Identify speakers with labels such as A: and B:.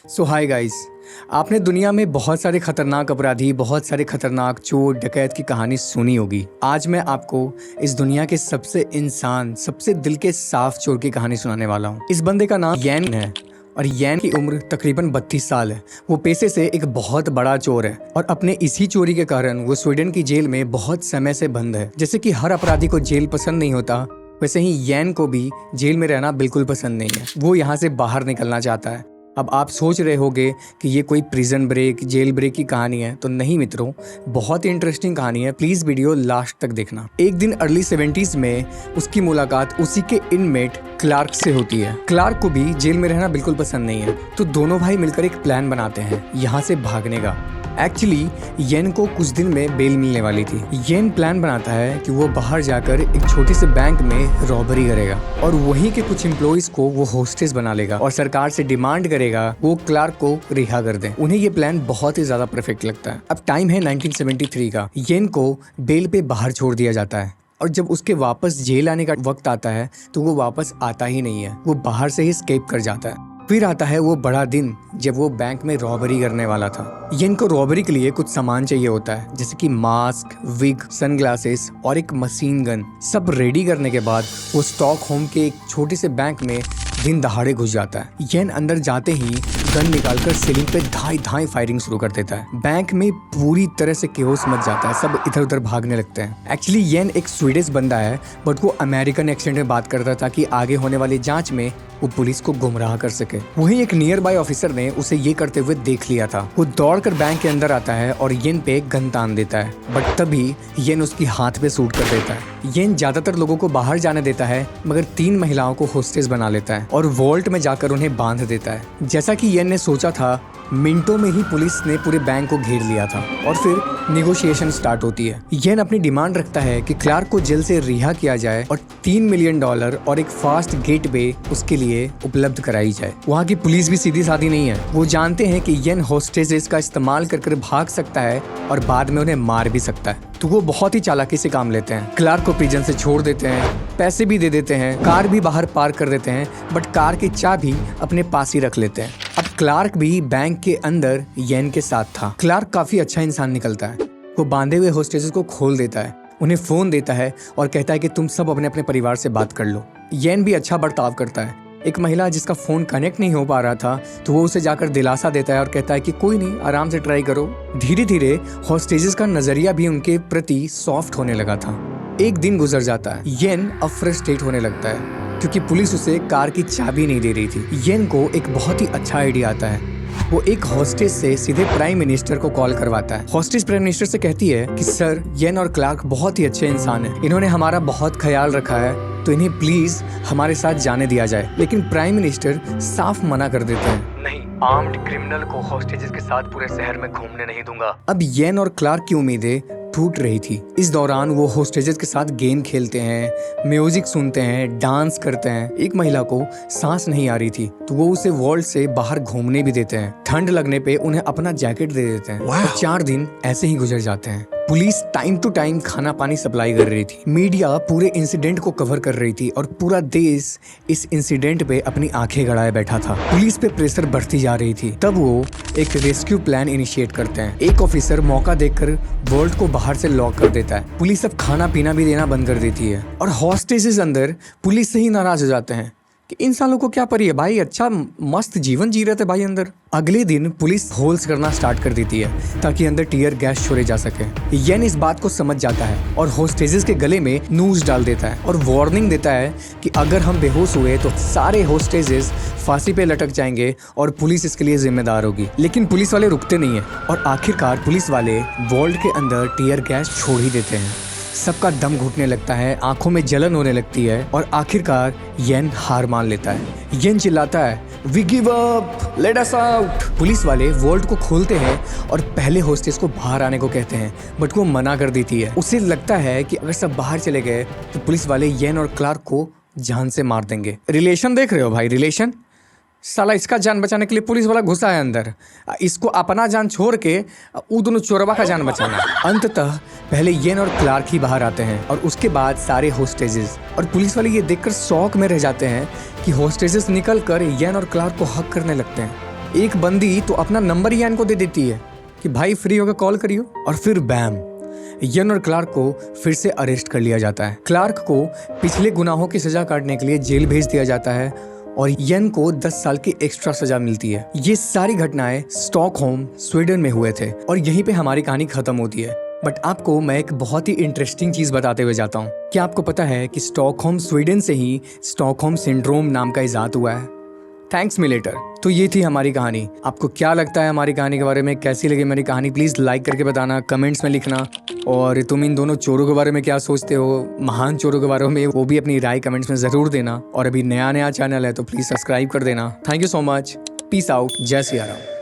A: सो hi guys. आपने दुनिया में बहुत सारे खतरनाक अपराधी, बहुत सारे खतरनाक चोर डकैत की कहानी सुनी होगी। आज मैं आपको इस दुनिया के सबसे इंसान, सबसे दिल के साफ चोर की कहानी सुनाने वाला हूँ। इस बंदे का नाम येन है और येन की उम्र तकरीबन 32 साल है। वो पेशे से एक बहुत बड़ा चोर है और अपने इसी चोरी के कारण वो स्वीडन की जेल में बहुत समय से बंद है। जैसे कि हर अपराधी को जेल पसंद नहीं होता, वैसे ही येन को भी जेल में रहना बिल्कुल पसंद नहीं है। वो यहाँ से बाहर निकलना चाहता है। अब आप सोच रहे होंगे कि ये कोई प्रिजन ब्रेक, जेल ब्रेक की कहानी है, तो नहीं मित्रों, बहुत ही इंटरेस्टिंग कहानी है। प्लीज वीडियो लास्ट तक देखना। एक दिन अर्ली 70s में उसकी मुलाकात उसी के इनमेट क्लार्क से होती है। क्लार्क को भी जेल में रहना बिल्कुल पसंद नहीं है, तो दोनों भाई मिलकर एक प्लान बनाते हैं यहाँ से भागने का। एक्चुअली येन को कुछ दिन में बेल मिलने वाली थी। येन प्लान बनाता है कि वो बाहर जाकर एक छोटे से बैंक में रॉबरी करेगा और वहीं के कुछ एम्प्लॉइज को वो होस्टेस बना लेगा और सरकार से डिमांड करेगा वो क्लार्क को रिहा कर दें। उन्हें ये प्लान बहुत ही ज्यादा परफेक्ट लगता है। अब टाइम है 1973 का। येन को बेल पे बाहर छोड़ दिया जाता है और जब उसके वापस जेल आने का वक्त आता है तो वो वापस आता ही नहीं है। वो बाहर से ही एस्केप कर जाता है। फिर आता है वो बड़ा दिन जब वो बैंक में रॉबरी करने वाला था। येन को रॉबरी के लिए कुछ सामान चाहिए होता है, जैसे कि मास्क, विग, सनग्लासेस और एक मशीन गन। सब रेडी करने के बाद वो स्टॉकहोम के एक छोटे से बैंक में दिन दहाड़े घुस जाता है। येन अंदर जाते ही गन निकालकर सीलिंग पे धाई धाई फायरिंग शुरू कर देता है। बैंक में पूरी तरह से केओस मच जाता है। सब इधर उधर भागने लगते हैं। एक्चुअली येन एक स्वीडिश बंदा है, बट वो अमेरिकन एक्सेंट में बात करता था कि आगे होने वाली जांच में वो पुलिस को गुमराह कर सके। वहीं एक नियर बाय ऑफिसर ने उसे ये करते हुए देख लिया था। वो दौड़कर बैंक के अंदर आता है और येन पे गन तान देता है, बट तभी येन उसकी हाथ पे शूट कर देता है। येन ज्यादातर लोगों को बाहर जाने देता है, मगर 3 महिलाओं को होस्टेस बना लेता है और वॉल्ट में जाकर उन्हें बांध देता है। जैसा कि येन ने सोचा था, मिनटों में ही पुलिस ने पूरे बैंक को घेर लिया था और फिर नेगोशिएशन स्टार्ट होती है। येन अपनी डिमांड रखता है कि क्लार्क को जेल से रिहा किया जाए और $3 मिलियन और एक फास्ट गेटवे उसके लिए उपलब्ध कराई जाए। वहाँ की पुलिस भी सीधी साधी नहीं है। वो जानते हैं कि येन होस्टेसेस का इस्तेमाल कर भाग सकता है और बाद में उन्हें मार भी सकता है, तो वो बहुत ही चालाकी से काम लेते हैं। क्लार्क को प्रिजन से छोड़ देते हैं, पैसे भी दे देते हैं, कार भी बाहर पार्क कर देते हैं, बट कार की चाबी अपने पास ही रख लेते हैं। अब क्लार्क भी बैंक के अंदर येन के साथ था। क्लार्क काफी अच्छा इंसान निकलता है। वो बांधे हुए होस्टेसेस को खोल देता है, उन्हें फोन देता है और कहता है कि तुम सब अपने अपने परिवार से बात कर लो। येन भी अच्छा बर्ताव करता है। एक महिला जिसका फोन कनेक्ट नहीं हो पा रहा था, तो वो उसे जाकर दिलासा देता है और कहता है कि कोई नहीं, आराम से ट्राई करो। धीरे धीरे होस्टेजेस का नजरिया भी उनके प्रति सॉफ्ट होने लगा था। एक दिन गुजर जाता है। येन अब फ्रस्ट्रेट होने लगता है क्योंकि पुलिस उसे कार की चाबी नहीं दे रही थी। येन को एक बहुत ही अच्छा आइडिया आता है। वो एक हॉस्टेस से सीधे प्राइम मिनिस्टर को कॉल करवाता है। हॉस्टेस प्राइम मिनिस्टर से कहती है कि सर, येन और क्लार्क बहुत ही अच्छे इंसान हैं। इन्होंने हमारा बहुत ख्याल रखा है, तो इन्हें प्लीज हमारे साथ जाने दिया जाए। लेकिन प्राइम मिनिस्टर साफ मना कर देते हैं, नहीं, आर्म्ड क्रिमिनल को हॉस्टेजेस के साथ पूरे शहर में घूमने नहीं दूंगा। अब येन और क्लार्क की उम्मीदें टूट रही थी। इस दौरान वो होस्टेजेस के साथ गेम खेलते हैं, म्यूजिक सुनते हैं, डांस करते हैं। एक महिला को सांस नहीं आ रही थी, तो वो उसे वॉल्ट से बाहर घूमने भी देते हैं। ठंड लगने पे उन्हें अपना जैकेट दे देते हैं। और 4 दिन ऐसे ही गुजर जाते हैं। पुलिस टाइम टू टाइम खाना पानी सप्लाई कर रही थी। मीडिया पूरे इंसिडेंट को कवर कर रही थी और पूरा देश इस इंसिडेंट पे अपनी आंखें गड़ाए बैठा था। पुलिस पे प्रेशर बढ़ती जा रही थी। तब वो एक रेस्क्यू प्लान इनिशिएट करते हैं। एक ऑफिसर मौका देखकर वॉल्ट को बाहर से लॉक कर देता है। पुलिस अब खाना पीना भी देना बंद कर देती है और हॉस्टेसेस अंदर पुलिस से ही नाराज हो जाते हैं कि इन सालों को क्या पड़ी है भाई, अच्छा मस्त जीवन जी रहे थे भाई अंदर। अगले दिन पुलिस होल्स करना स्टार्ट कर देती है ताकि अंदर टीयर गैस छोड़े जा सके। येन इस बात को समझ जाता है और होस्टेजेस के गले में नूज डाल देता है और वार्निंग देता है कि अगर हम बेहोश हुए तो सारे होस्टेजेस फांसी पे लटक जाएंगे और पुलिस इसके लिए जिम्मेदार होगी। लेकिन पुलिस वाले रुकते नहीं है और आखिरकार पुलिस वाले वॉल्ट के अंदर टीयर गैस छोड़ ही देते हैं। सबका दम घुटने लगता है, आंखों में जलन होने लगती है और आखिरकार येन हार मान लेता है। येन चिल्लाता है, we give up, let us out. Police वाले वॉल्ट को खोलते हैं और पहले होस्टेस को बाहर आने को कहते हैं, बट वो मना कर देती है। उसे लगता है कि अगर सब बाहर चले गए तो पुलिस वाले येन और क्लार्क को जान से मार देंगे। रिलेशन देख रहे हो भाई, रिलेशन। साला इसका जान बचाने के लिए पुलिस वाला घुसा है अंदर, इसको अपना जान छोड़ के वो दोनों चोरवा का जान बचाना। अंततः पहले येन और क्लार्क ही बाहर आते हैं और उसके बाद सारे होस्टेजेस, और पुलिस वाले ये देखकर शौक में रह जाते हैं कि होस्टेजेस निकल कर येन और क्लार्क को हक करने लगते हैं। एक बंदी तो अपना नंबर यन को दे देती है कि भाई फ्री होकर कॉल करियो, और फिर बैम, यन और क्लार्क को फिर से अरेस्ट कर लिया जाता है। क्लार्क को पिछले गुनाहों की सजा काटने के लिए जेल भेज दिया जाता है और यन को 10 साल की एक्स्ट्रा सजा मिलती है। ये सारी घटनाएं स्टॉकहोम, स्वीडन में हुए थे और यहीं पे हमारी कहानी खत्म होती है। बट आपको मैं एक बहुत ही इंटरेस्टिंग चीज बताते हुए जाता हूँ। क्या आपको पता है कि स्टॉकहोम, स्वीडन से ही स्टॉकहोम सिंड्रोम नाम का इजाद हुआ है? Thanks me later. तो ये थी हमारी कहानी। आपको क्या लगता है हमारी कहानी के बारे में? कैसी लगी मेरी कहानी? प्लीज लाइक करके बताना, कमेंट्स में लिखना। और तुम इन दोनों चोरों के बारे में क्या सोचते हो, महान चोरों के बारे में, वो भी अपनी राय कमेंट्स में जरूर देना। और अभी नया चैनल है तो प्लीज सब्सक्राइब कर देना। Thank you so much. Peace out. जय सिया राम।